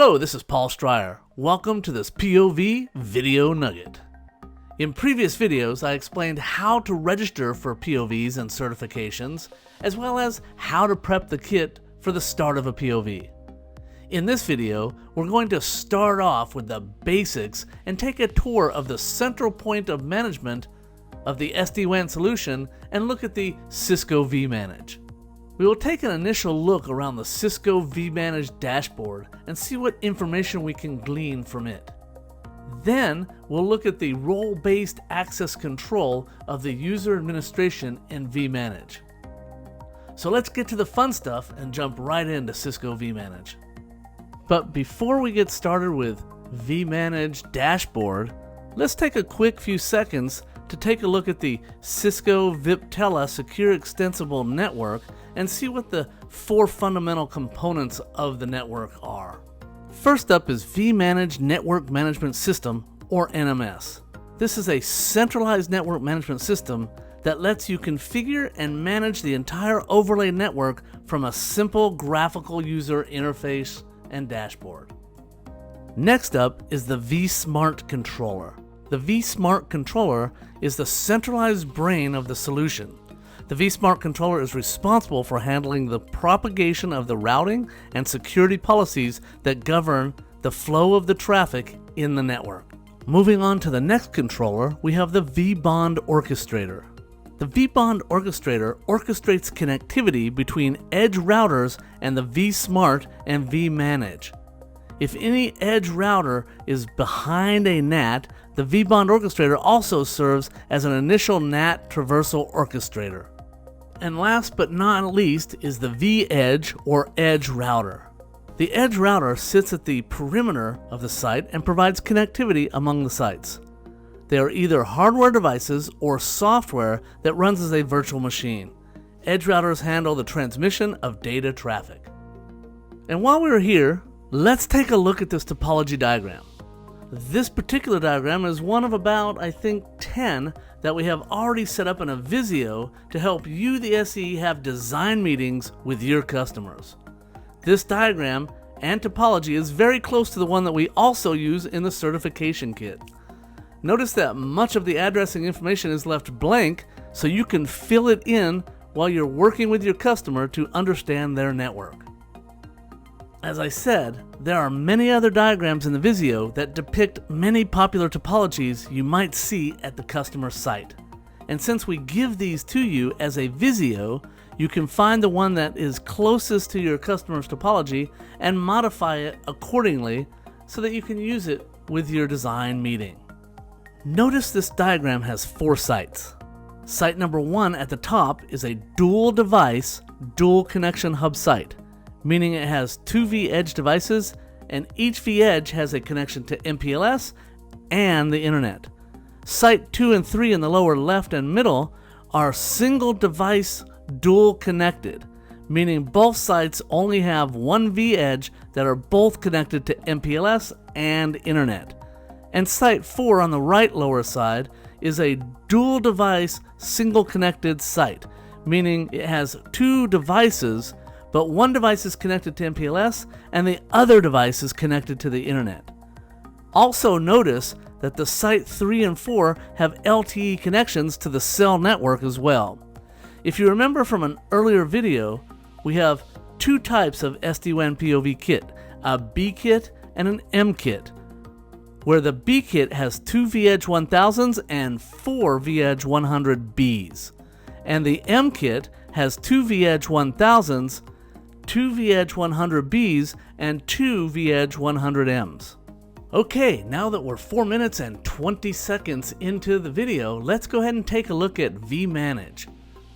Hello, this is Paul Stryer. Welcome to this POV video nugget. In previous videos, I explained how to register for POVs and certifications, as well as how to prep the kit for the start of a POV. In this video, we're going to start off with the basics and take a tour of the central point of management of the SD-WAN solution and look at the Cisco vManage. We will take an initial look around the Cisco vManage dashboard and see what information we can glean from it. Then we'll look at the role-based access control of the user administration in vManage. So let's get to the fun stuff and jump right into Cisco vManage. But before we get started with vManage dashboard, let's take a quick few seconds to take a look at the Cisco Viptela Secure Extensible Network and see what the four fundamental components of the network are. First up is vManage Network Management System, or NMS. This is a centralized network management system that lets you configure and manage the entire overlay network from a simple graphical user interface and dashboard. Next up is the vSmart Controller. The vSmart Controller is the centralized brain of the solution. The vSmart Controller is responsible for handling the propagation of the routing and security policies that govern the flow of the traffic in the network. Moving on to the next controller, we have the vBond Orchestrator. The vBond Orchestrator orchestrates connectivity between edge routers and the vSmart and vManage. If any edge router is behind a NAT, the vBond Orchestrator also serves as an initial NAT traversal orchestrator. And last but not least is the vEdge or edge router. The edge router sits at the perimeter of the site and provides connectivity among the sites. They are either hardware devices or software that runs as a virtual machine. Edge routers handle the transmission of data traffic. And while we're here, let's take a look at this topology diagram. This particular diagram is one of about, I think, 10 that we have already set up in a Visio to help you, the SE, have design meetings with your customers. This diagram and topology is very close to the one that we also use in the certification kit. Notice that much of the addressing information is left blank so you can fill it in while you're working with your customer to understand their network. As I said, there are many other diagrams in the Visio that depict many popular topologies you might see at the customer site. And since we give these to you as a Visio, you can find the one that is closest to your customer's topology and modify it accordingly so that you can use it with your design meeting. Notice this diagram has 4 sites. Site number 1 at the top is a dual device, dual connection hub site, meaning it has 2 vEdge devices and each vEdge has a connection to MPLS and the internet. Site 2 and 3 in the lower left and middle are single device dual connected, meaning both sites only have 1 vEdge that are both connected to MPLS and internet. And site 4 on the right lower side is a dual device single connected site, meaning it has 2 devices but one device is connected to MPLS and the other device is connected to the internet. Also notice that the site 3 and 4 have LTE connections to the cell network as well. If you remember from an earlier video, we have 2 types of SD-WAN POV kit, a B kit and an M kit, where the B kit has 2 vEdge 1000s and 4 vEdge 100Bs, and the M kit has 2 vEdge 1000s, 2 vEdge 100Bs, and 2 vEdge 100Ms. Okay, now that we're 4 minutes and 20 seconds into the video, let's go ahead and take a look at vManage.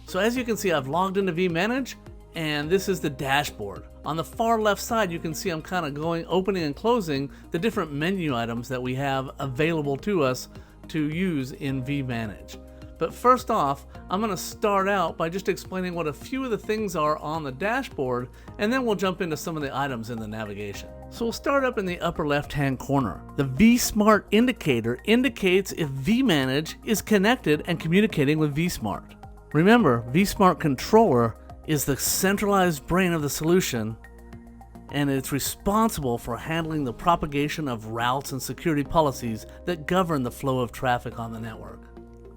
So as you can see, I've logged into vManage, and this is the dashboard. On the far left side, you can see I'm kind of opening and closing the different menu items that we have available to us to use in vManage. But first off, I'm going to start out by just explaining what a few of the things are on the dashboard, and then we'll jump into some of the items in the navigation. So we'll start up in the upper left-hand corner. The vSmart indicator indicates if vManage is connected and communicating with vSmart. Remember, vSmart Controller is the centralized brain of the solution, and it's responsible for handling the propagation of routes and security policies that govern the flow of traffic on the network.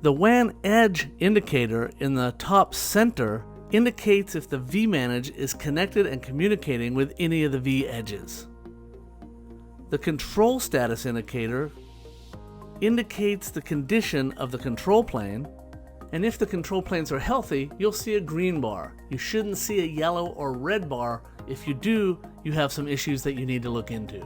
The WAN edge indicator in the top center indicates if the vManage is connected and communicating with any of the vEdges. The control status indicator indicates the condition of the control plane, and if the control planes are healthy, you'll see a green bar. You shouldn't see a yellow or red bar. If you do, you have some issues that you need to look into.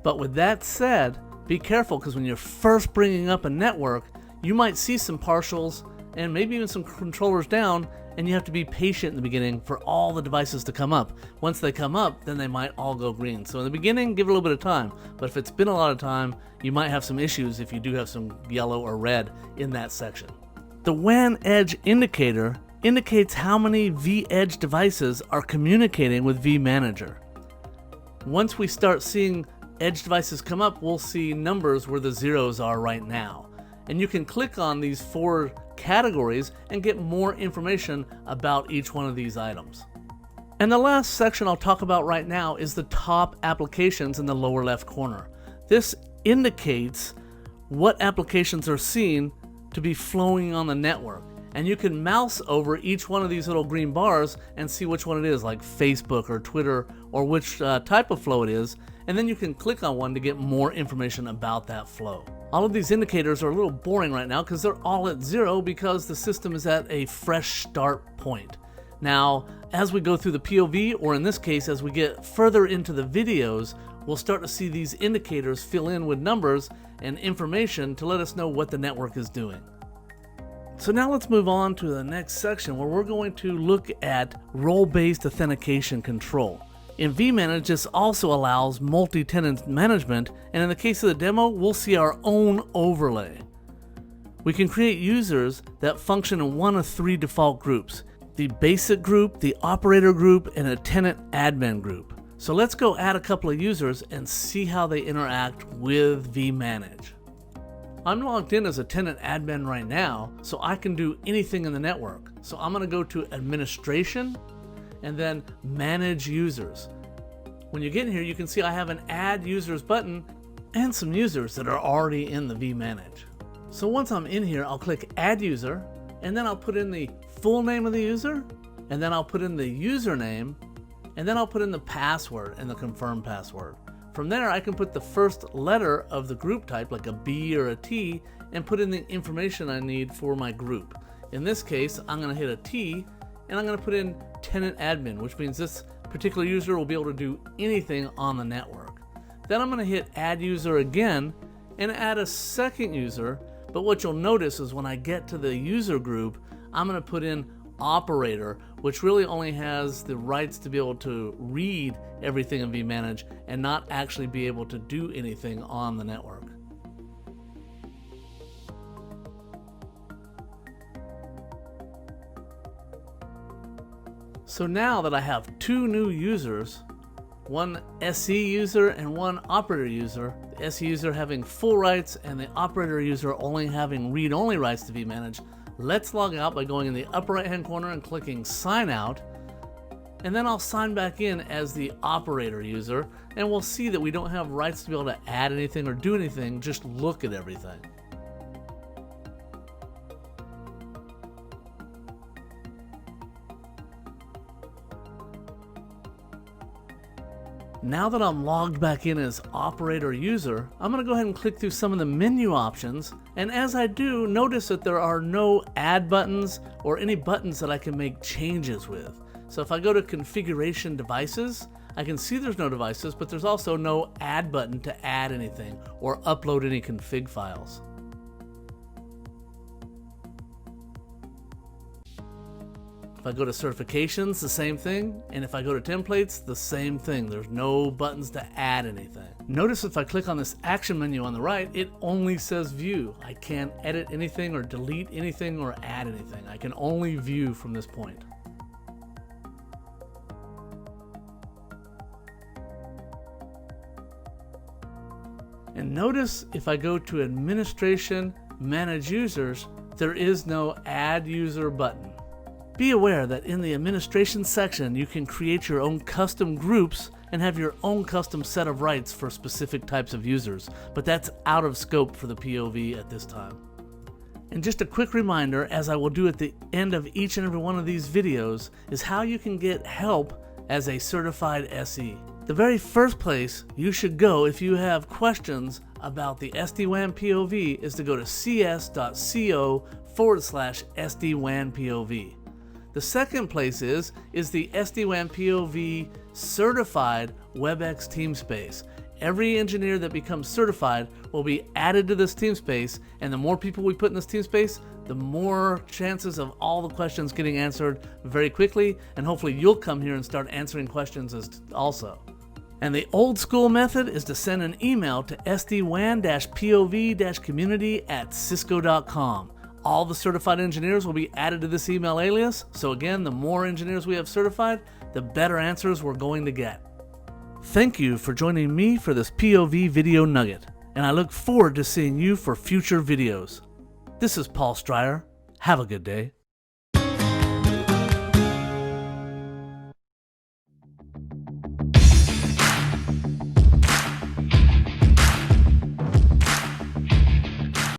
But with that said, be careful, because when you're first bringing up a network, you might see some partials and maybe even some controllers down, and you have to be patient in the beginning for all the devices to come up. Once they come up, then they might all go green. So in the beginning, give it a little bit of time. But if it's been a lot of time, you might have some issues if you do have some yellow or red in that section. The WAN edge indicator indicates how many vEdge devices are communicating with vManager. Once we start seeing edge devices come up, we'll see numbers where the zeros are right now. And you can click on these 4 categories and get more information about each one of these items. And the last section I'll talk about right now is the top applications in the lower left corner. This indicates what applications are seen to be flowing on the network. And you can mouse over each one of these little green bars and see which one it is, like Facebook or Twitter, or which type of flow it is, and then you can click on one to get more information about that flow. All of these indicators are a little boring right now because they're all at 0 because the system is at a fresh start point. Now, as we go through the POV, or in this case, as we get further into the videos, we'll start to see these indicators fill in with numbers and information to let us know what the network is doing. So now let's move on to the next section where we're going to look at role-based authentication control. In vManage, this also allows multi-tenant management, and in the case of the demo, we'll see our own overlay. We can create users that function in one of 3 default groups: the basic group, the operator group, and a tenant admin group. So let's go add a couple of users and see how they interact with vManage. I'm logged in as a tenant admin right now, so I can do anything in the network. So I'm going to go to Administration and then Manage Users. When you get in here, you can see I have an Add Users button and some users that are already in the vManage. So once I'm in here, I'll click Add User, and then I'll put in the full name of the user, and then I'll put in the username, and then I'll put in the password and the confirm password. From there, I can put the first letter of the group type, like a B or a T, and put in the information I need for my group. In this case, I'm going to hit a T, and I'm going to put in tenant admin, which means this particular user will be able to do anything on the network. Then I'm going to hit add user again and add a second user, but what you'll notice is when I get to the user group, I'm going to put in operator, which really only has the rights to be able to read everything in vManage and not actually be able to do anything on the network. So now that I have 2 new users, one SE user and one operator user, the SE user having full rights and the operator user only having read-only rights to vManage, let's log out by going in the upper right-hand corner and clicking Sign Out, and then I'll sign back in as the operator user, and we'll see that we don't have rights to be able to add anything or do anything, just look at everything. Now that I'm logged back in as operator user, I'm going to go ahead and click through some of the menu options, and as I do, notice that there are no add buttons or any buttons that I can make changes with. So if I go to configuration devices, I can see there's no devices, but there's also no add button to add anything or upload any config files. If I go to certifications, the same thing, and if I go to templates, the same thing. There's no buttons to add anything. Notice if I click on this action menu on the right, it only says view. I can't edit anything or delete anything or add anything. I can only view from this point. And notice if I go to Administration, Manage Users, there is no Add User button. Be aware that in the administration section, you can create your own custom groups and have your own custom set of rights for specific types of users, but that's out of scope for the POV at this time. And just a quick reminder, as I will do at the end of each and every one of these videos, is how you can get help as a certified SE. The very first place you should go if you have questions about the SD-WAN POV is to go to cs.co/SD-WAN POV. The second place is the SD-WAN POV certified WebEx teamspace. Every engineer that becomes certified will be added to this teamspace, and the more people we put in this teamspace, the more chances of all the questions getting answered very quickly, and hopefully you'll come here and start answering questions also. And the old school method is to send an email to sdwan-pov-community@cisco.com. All the certified engineers will be added to this email alias, so again, the more engineers we have certified, the better answers we're going to get. Thank you for joining me for this POV video nugget, and I look forward to seeing you for future videos. This is Paul Stryer. Have a good day.